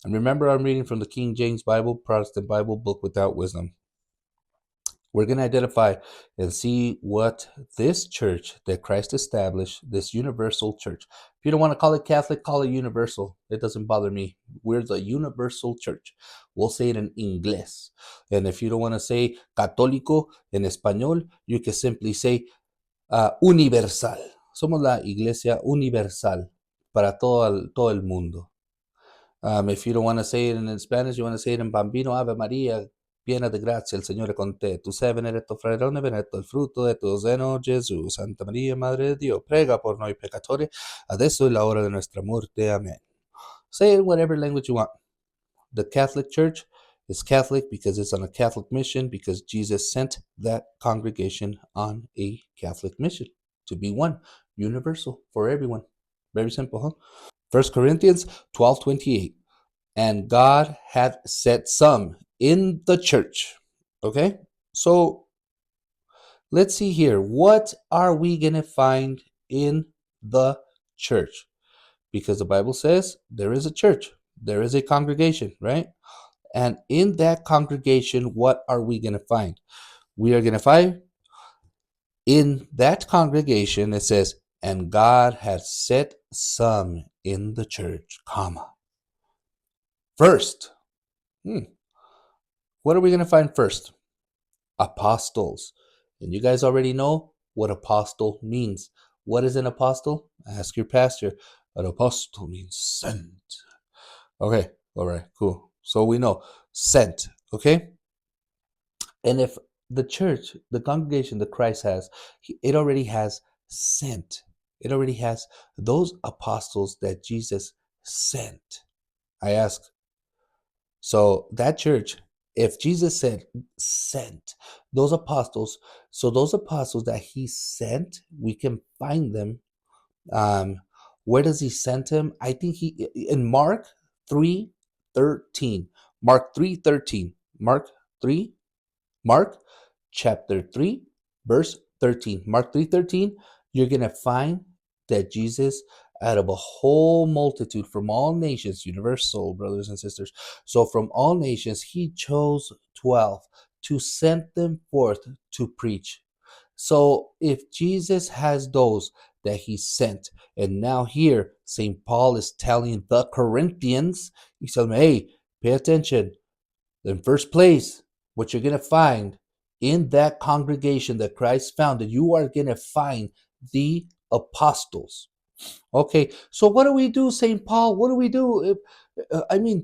And remember, I'm reading from the King James Bible, Protestant Bible, book without wisdom. We're going to identify and see what this church that Christ established, this universal church. If you don't want to call it Catholic, call it universal. It doesn't bother me. We're the universal church. We'll say it in English. And if you don't want to say católico in español, you can simply say universal. Somos la iglesia universal para todo el mundo. If you don't want to say it in Spanish, you want to say it in Bambino, Ave María, piena de gracia, el Señor es con te. Tu sei benedetto fra le donne, benedetto il frutto de tu seno, Gesù. Santa María, Madre de Dios, prega por noi peccatori, adesso è la hora de nuestra muerte. Amen. Say it in whatever language you want. The Catholic Church is Catholic because it's on a Catholic mission, because Jesus sent that congregation on a Catholic mission to be one, universal for everyone. Very simple, huh? 1 Corinthians 12:28. And God hath set some in the church. Okay? So let's see here. What are we going to find in the church? Because the Bible says there is a church, there is a congregation, right? And in that congregation, what are we going to find? We are going to find in that congregation, it says, and God has set some in the church, comma. First, what are we going to find first? Apostles. And you guys already know what apostle means. What is an apostle? Ask your pastor. An apostle means sent. Okay, all right, cool. So we know sent, okay? And if the church, the congregation that Christ has, it already has sent. It already has those apostles that Jesus sent. I ask, so that church, if Jesus said sent those apostles, so those apostles that he sent, we can find them. Where does he send them? I think he in Mark 3:13. Mark 3:13. Mark chapter 3, verse 13. Mark 3:13, you're gonna find that Jesus, out of a whole multitude from all nations, universal, brothers and sisters, so from all nations, he chose 12 to send them forth to preach. So if Jesus has those that he sent, and now here St. Paul is telling the Corinthians, he's telling them, hey, pay attention. In first place, what you're going to find in that congregation that Christ founded, you are going to find the apostles. Okay, so what do we do, St. Paul? What do we do? I mean,